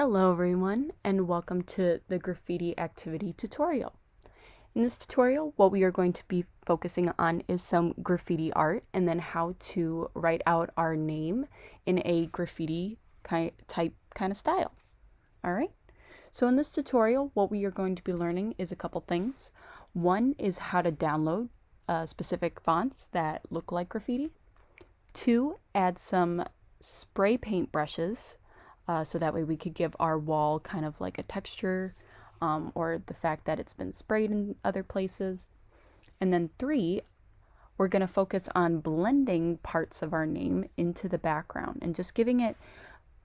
Hello everyone, and welcome to the graffiti activity tutorial. In this tutorial, what we are going to be focusing on is some graffiti art and then how to write out our name in a graffiti type kind of style. Alright, so in this tutorial, what we are going to be learning is a couple things. One is how to download specific fonts that look like graffiti. Two, add some spray paint brushes so that way we could give our wall kind of like a texture or the fact that it's been sprayed in other places. And then three, we're going to focus on blending parts of our name into the background and just giving it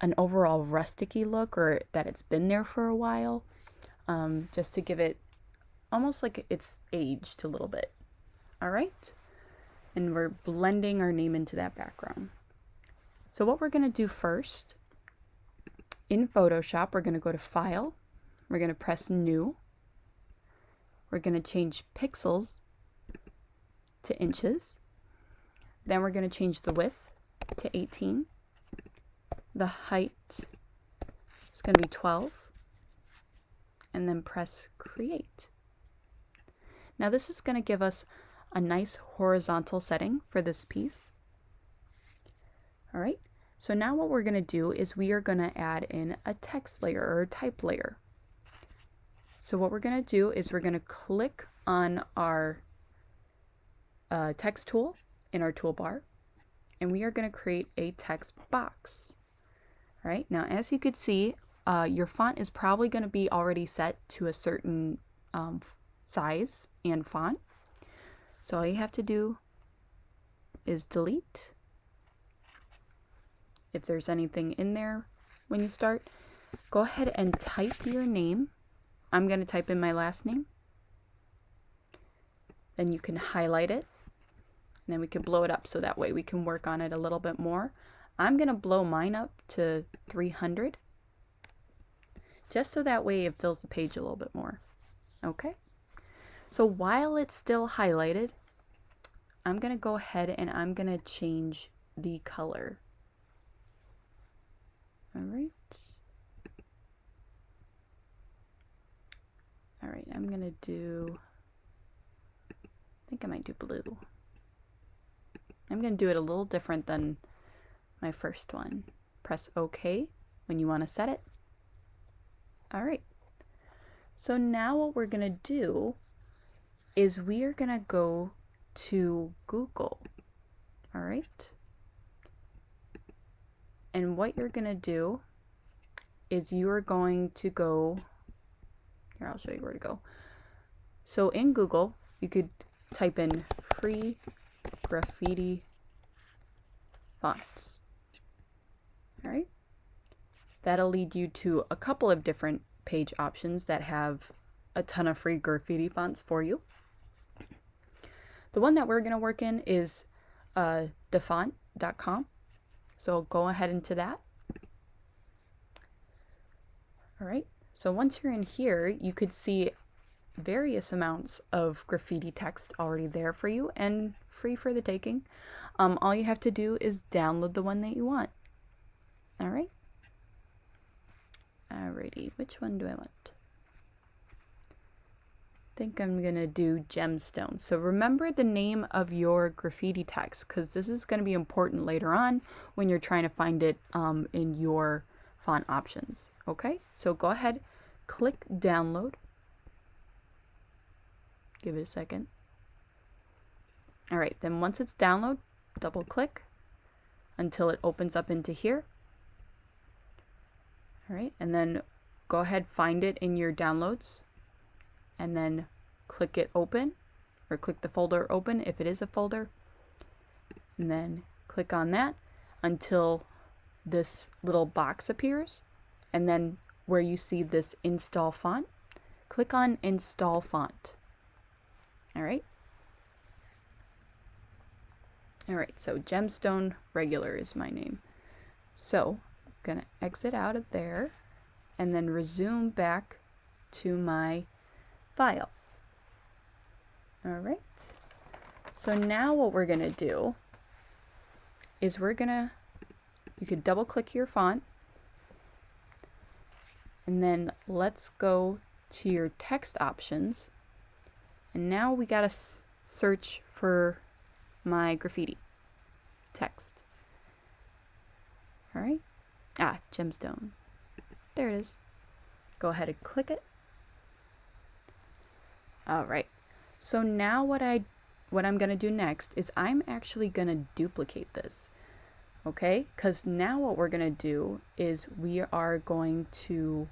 an overall rustic-y look, or that it's been there for a while, just to give it almost like it's aged a little bit. All right? And we're blending our name into that background. So what we're going to do first, in Photoshop, we're going to go to File, we're going to press New, we're going to change pixels to inches, then we're going to change the width to 18, the height is going to be 12, and then press Create. Now this is going to give us a nice horizontal setting for this piece. All right. So now what we're going to do is we are going to add in a text layer or a type layer. So what we're going to do is we're going to click on our text tool in our toolbar, and we are going to create a text box. All right, now as you could see, your font is probably going to be already set to a certain size and font. So all you have to do is delete if there's anything in there when you start. Go ahead and type your name. I'm going to type in my last name. Then you can highlight it, and then we can blow it up so that way we can work on it a little bit more. I'm going to blow mine up to 300, just so that way it fills the page a little bit more. Okay? So while it's still highlighted, I'm going to go ahead and I'm going to change the color. All right. All right, I'm going to do, I think I might do blue. I'm going to do it a little different than my first one. Press OK when you want to set it. All right. So now what we're going to do is we are going to go to Google. All right. And what you're going to do is you are going to go, here I'll show you where to go. So in Google, you could type in free graffiti fonts. All right. That'll lead you to a couple of different page options that have a ton of free graffiti fonts for you. The one that we're going to work in is defont.com. So go ahead into that. All right. So once you're in here, you could see various amounts of graffiti text already there for you and free for the taking. All you have to do is download the one that you want. All right. Alrighty, which one do I want? I think I'm gonna do gemstone. So remember the name of your graffiti text, because this is going to be important later on when you're trying to find it in your font options. Okay, so go ahead, click download. Give it a second. All right, then once it's download, double click until it opens up into here. All right, and then go ahead, find it in your downloads, and then click it open, or click the folder open if it is a folder, and then click on that until this little box appears, and then where you see this install font, click on install font. All right. All right, so gemstone regular is my name. So I'm gonna exit out of there and then resume back to my file. All right. So now what we're gonna do is you could double click your font, And then let's go to your text options. And now we gotta search for my graffiti text. All right. Gemstone. There it is. Go ahead and click it. All right. So now what I'm gonna do next is I'm actually gonna duplicate this. Okay? Because now what we're gonna do is we are going to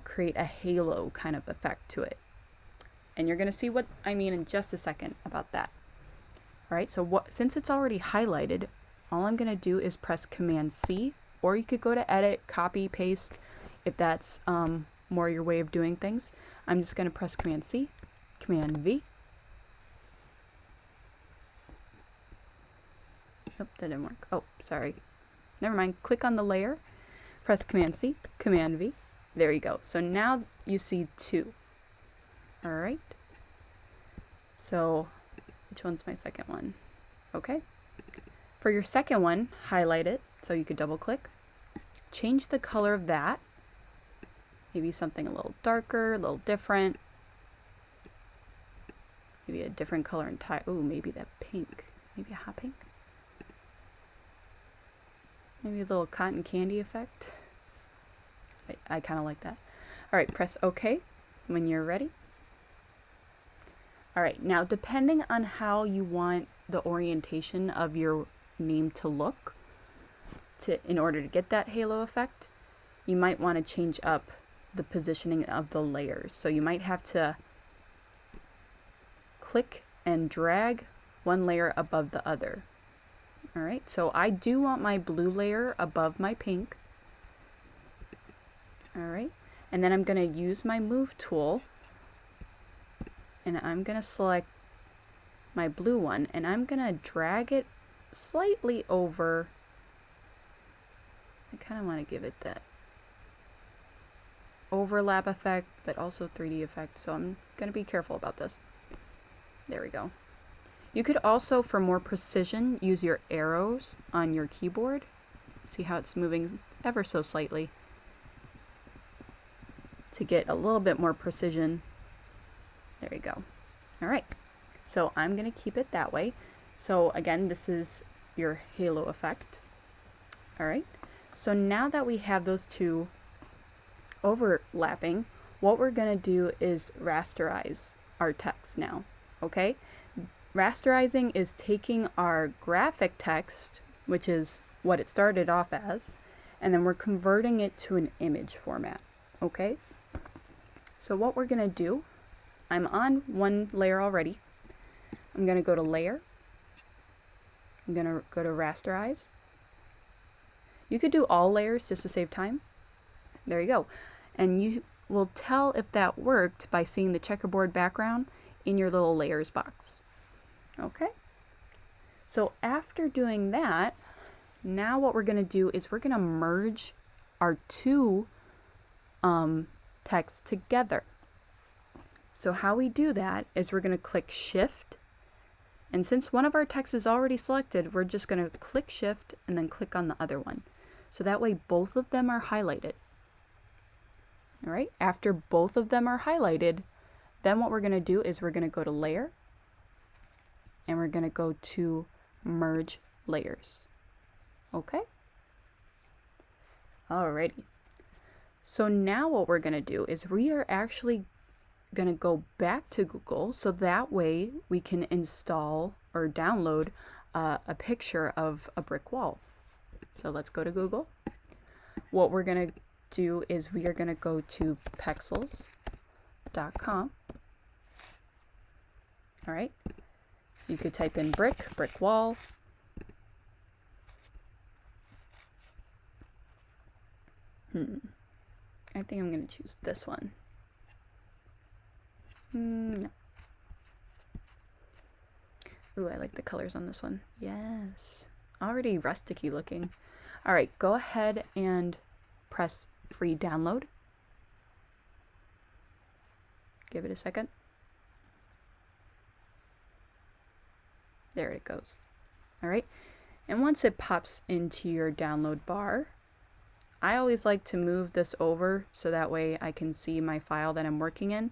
create a halo kind of effect to it. And you're gonna see what I mean in just a second about that. All right, so since it's already highlighted, all I'm gonna do is press Command C, or you could go to Edit, Copy, Paste, if that's more your way of doing things. I'm just gonna press Command C, Command V. Nope, that didn't work. Oh, sorry. Never mind. Click on the layer, press Command C, Command V. There you go. So now you see two. All right. So which one's my second one? Okay. For your second one, highlight it so you could double click. Change the color of that. Maybe something a little darker, a little different. Maybe a different color and tie. Ooh, maybe that pink. Maybe a hot pink. Maybe a little cotton candy effect. I kind of like that. All right, press OK when you're ready. All right, now depending on how you want the orientation of your name to look, in order to get that halo effect, you might want to change up the positioning of the layers. So you might have to click and drag one layer above the other. All right, so I do want my blue layer above my pink. All right, and then I'm going to use my move tool, and I'm going to select my blue one, and I'm going to drag it slightly over. I kind of want to give it that overlap effect, but also 3D effect, so I'm going to be careful about this. There we go. You could also, for more precision, use your arrows on your keyboard. See how it's moving ever so slightly to get a little bit more precision. There you go. All right, so I'm going to keep it that way. So again, this is your halo effect. All right, so now that we have those two overlapping, what we're going to do is rasterize our text now. Okay, rasterizing is taking our graphic text, which is what it started off as, and then we're converting it to an image format. Okay, so what we're going to do, I'm on one layer already. I'm going to go to Layer. I'm going to go to Rasterize. You could do all layers just to save time. There you go. And you will tell if that worked by seeing the checkerboard background in your little layers box. Okay. So after doing that, now what we're going to do is we're going to merge our two texts together. So how we do that is we're going to click Shift, and since one of our texts is already selected, we're just going to click Shift and then click on the other one. So that way both of them are highlighted. All right, after both of them are highlighted, then what we're going to do is we're going to go to Layer, and we're going to go to Merge Layers. Okay? Alrighty. So now what we're going to do is we are actually going to go back to Google, so that way we can install or download a picture of a brick wall. So let's go to Google. What we're going to do is we are going to go to pexels.com. All right. You could type in brick wall. I think I'm going to choose this one. No. Ooh, I like the colors on this one. Yes. Already rusticy looking. All right, go ahead and press free download. Give it a second. There it goes. All right. And once it pops into your download bar, I always like to move this over so that way I can see my file that I'm working in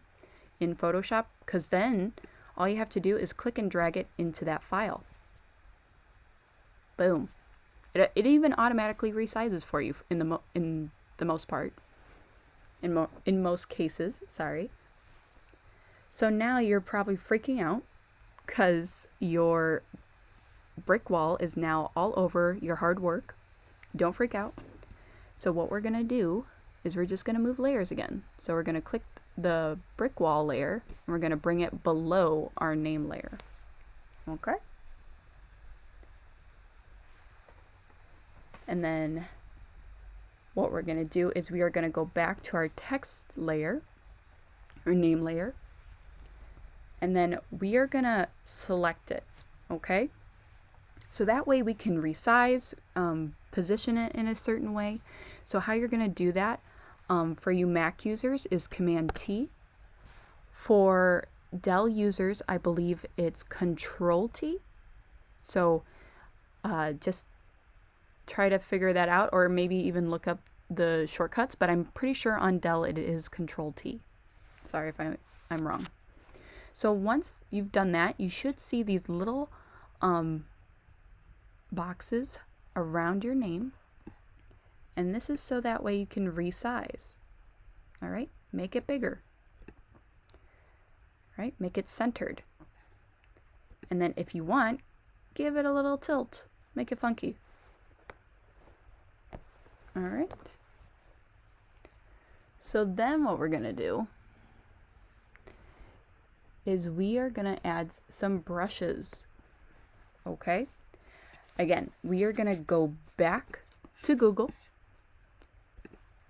Photoshop, because then all you have to do is click and drag it into that file. Boom. It even automatically resizes for you in the most part. In most cases, sorry. So now you're probably freaking out because your brick wall is now all over your hard work. Don't freak out. So what we're gonna do is we're just gonna move layers again. So we're gonna click the brick wall layer and we're gonna bring it below our name layer. Okay? And then what we're gonna do is we are gonna go back to our text layer, or name layer, and then we are gonna select it, okay? So that way we can resize, position it in a certain way. So how you're gonna do that for you Mac users is Command T. For Dell users, I believe it's Control T. So just try to figure that out, or maybe even look up the shortcuts, but I'm pretty sure on Dell it is Control T. Sorry if I'm wrong. So once you've done that, you should see these little boxes around your name, and this is so that way you can resize. All right, make it bigger. All right, make it centered, and then if you want, give it a little tilt, make it funky. All right, so then what we're gonna do is we are gonna add some brushes. Okay, again, we are gonna go back to Google,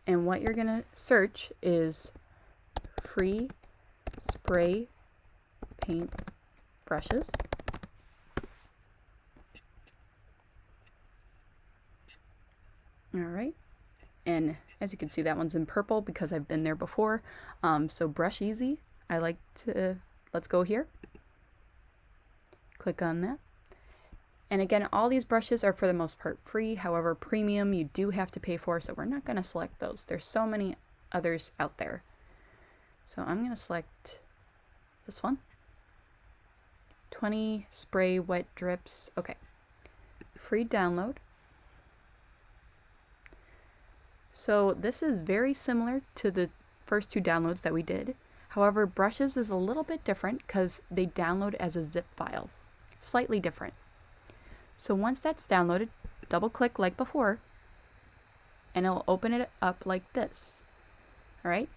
and what you're gonna search is free spray paint brushes. All right, and as you can see, that one's in purple because I've been there before. So brush easy, I like to, let's go here, click on that. And again, all these brushes are for the most part free. However, premium you do have to pay for, so we're not going to select those. There's so many others out there. So I'm going to select this one. 20 spray wet drips. Okay. Free download. So this is very similar to the first two downloads that we did. However, brushes is a little bit different because they download as a zip file. Slightly different. So once that's downloaded, double click like before, and it'll open it up like this. All right.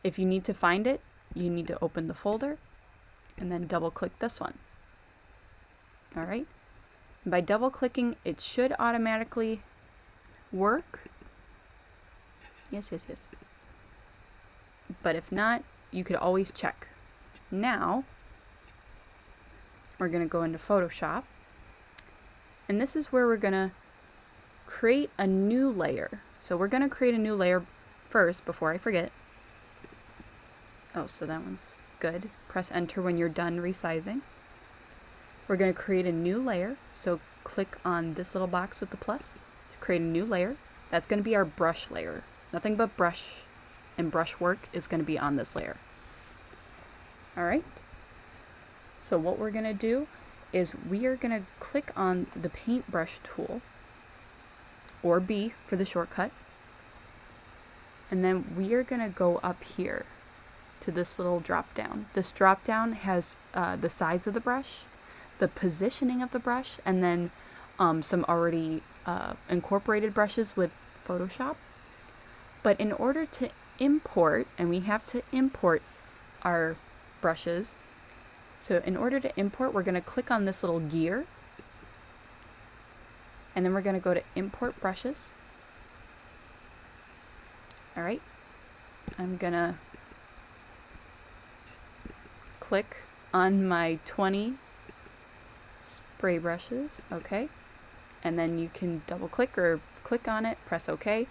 If you need to find it, you need to open the folder and then double click this one. All right. And by double clicking, it should automatically work. Yes. But if not, you could always check. Now, we're going to go into Photoshop. And this is where we're going to create a new layer. So we're going to create a new layer first before I forget. Oh, so that one's good. Press enter when you're done resizing. We're going to create a new layer. So click on this little box with the plus to create a new layer. That's going to be our brush layer. Nothing but brush and brush work is going to be on this layer. All right. So what we're going to do is we are going to click on the paintbrush tool, or B for the shortcut, and then we are going to go up here to this little drop down. This drop down has the size of the brush, the positioning of the brush, and then some already incorporated brushes with Photoshop. But in order to import, and we have to import our brushes, so in order to import, we're going to click on this little gear, and then we're going to go to import brushes. All right, I'm going to click on my 20 spray brushes, okay, and then you can double click or click on it, press OK.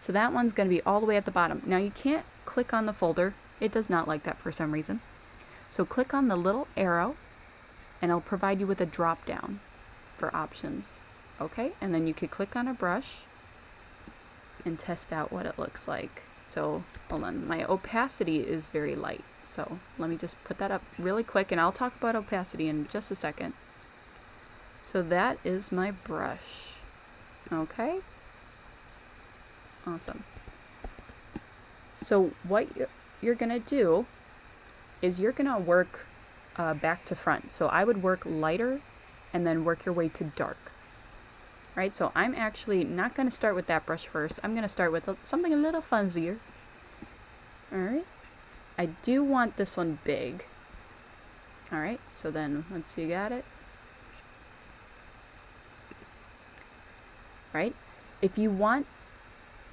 So that one's going to be all the way at the bottom. Now you can't click on the folder. It does not like that for some reason. So click on the little arrow and it'll provide you with a drop down for options. Okay, and then you could click on a brush and test out what it looks like. So hold on, my opacity is very light. So let me just put that up really quick and I'll talk about opacity in just a second. So that is my brush. Okay. Awesome. So what you're gonna do is you're gonna work back to front. So I would work lighter and then work your way to dark. Right, so I'm actually not going to start with that brush first. I'm going to start with something a little fuzzier. Alright, I do want this one big. Alright, so then once you got it. Right, if you want,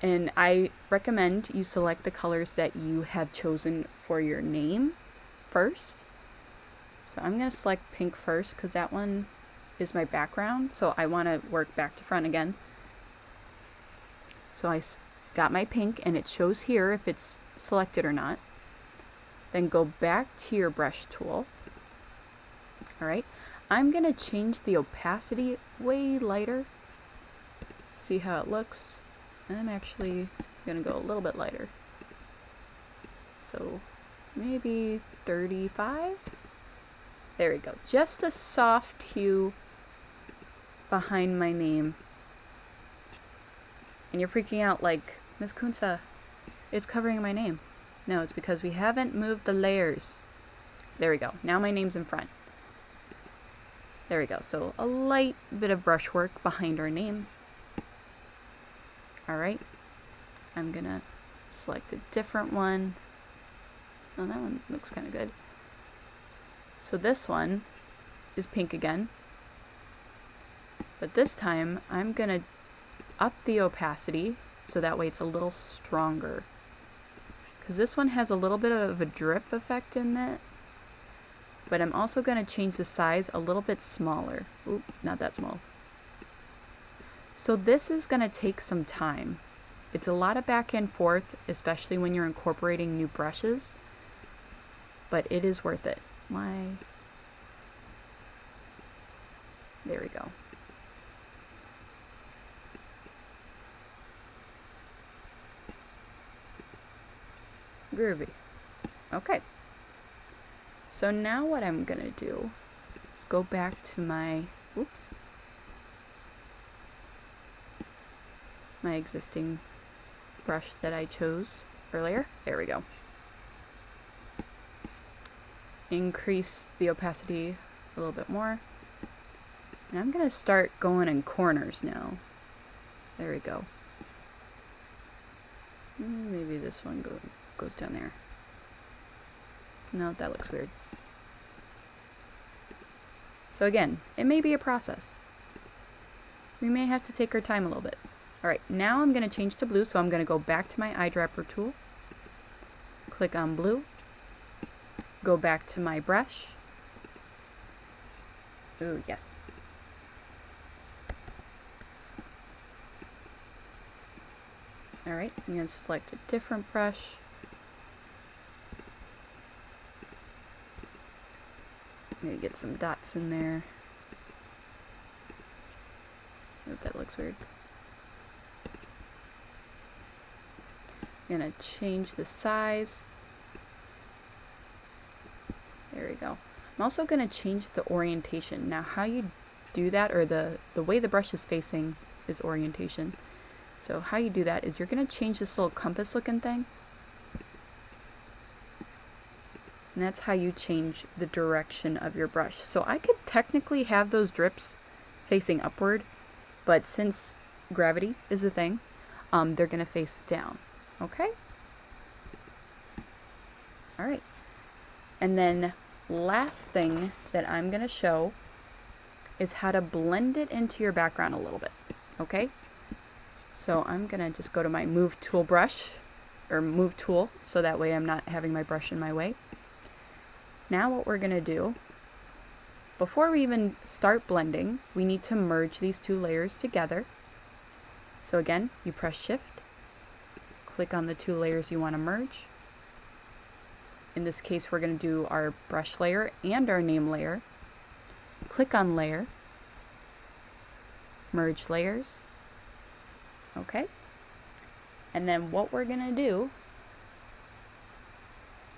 and I recommend you select the colors that you have chosen for your name first. So I'm going to select pink first because that one is my background, so I want to work back to front again. So I got my pink and it shows here if it's selected or not. Then go back to your brush tool. Alright, I'm going to change the opacity way lighter. See how it looks. I'm actually going to go a little bit lighter. So maybe 35? There we go. Just a soft hue behind my name. And you're freaking out like, Miss Kunsa, it's covering my name. No, it's because we haven't moved the layers. There we go. Now my name's in front. There we go. So a light bit of brushwork behind our name. Alright. I'm gonna select a different one. Oh, that one looks kind of good. So this one is pink again. But this time, I'm going to up the opacity so that way it's a little stronger. Because this one has a little bit of a drip effect in it. But I'm also going to change the size a little bit smaller. Oop, not that small. So this is going to take some time. It's a lot of back and forth, especially when you're incorporating new brushes. But it is worth it. There we go. Groovy. Okay. So now what I'm gonna do is go back to my, my existing brush that I chose earlier. There we go. Increase the opacity a little bit more. And I'm gonna start going in corners now. There we go. Maybe this one goes down there. No, that looks weird. So again, it may be a process. We may have to take our time a little bit. Alright, now I'm going to change to blue, so I'm going to go back to my eyedropper tool. Click on blue. Go back to my brush. Ooh, yes. Alright, I'm going to select a different brush. Maybe get some dots in there. Oh, that looks weird. I'm going to change the size. There we go. I'm also going to change the orientation. Now how you do that, or the way the brush is facing is orientation. So how you do that is you're going to change this little compass looking thing. And that's how you change the direction of your brush. So I could technically have those drips facing upward, but since gravity is a thing, they're going to face down. Okay? Alright. And then last thing that I'm going to show is how to blend it into your background a little bit. Okay? So I'm going to just go to my move tool brush, or move tool, so that way I'm not having my brush in my way. Now what we're going to do, before we even start blending, we need to merge these two layers together. So again, you press shift, click on the two layers you want to merge. In this case, we're going to do our brush layer and our name layer. Click on layer, merge layers. Okay. And then what we're gonna do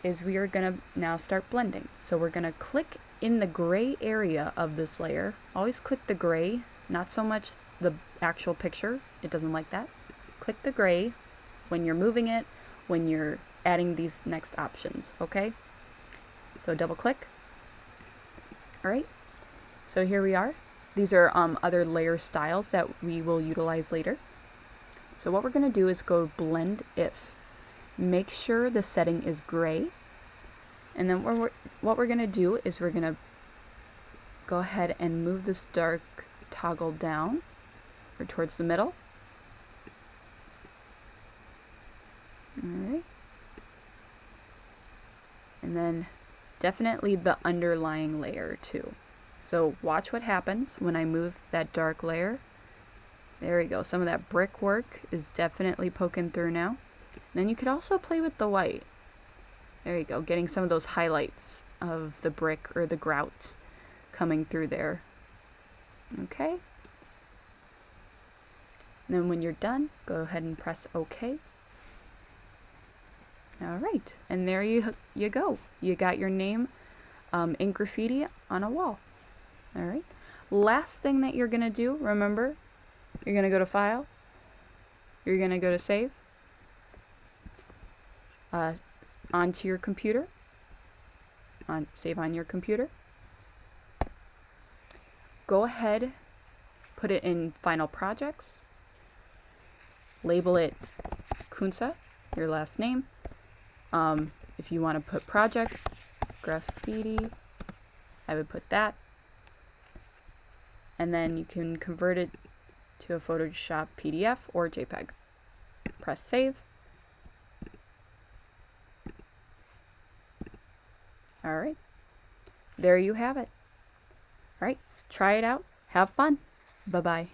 is we are gonna now start blending. So we're gonna click in the gray area of this layer. Always click the gray, not so much the actual picture. It doesn't like that. Click the gray when you're moving it, when you're adding these next options, okay? So double click. All right, so here we are. These are other layer styles that we will utilize later. So what we're gonna do is go blend if. Make sure the setting is gray. And then what we're gonna do is we're gonna go ahead and move this dark toggle down or towards the middle. Alright. And then definitely the underlying layer too. So watch what happens when I move that dark layer. There we go. Some of that brickwork is definitely poking through now. Then you could also play with the white. There you go. Getting some of those highlights of the brick or the grout coming through there. Okay. And then when you're done, go ahead and press OK. All right, and there you go. You got your name in graffiti on a wall. All right. Last thing that you're gonna do, remember, you're gonna go to File. You're gonna go to Save. Onto your computer. Save on your computer. Go ahead, put it in Final Projects. Label it Kunsa, your last name. If you want to put project, graffiti, I would put that. And then you can convert it to a Photoshop PDF or JPEG. Press save. All right, there you have it. All right, try it out. Have fun. Bye-bye.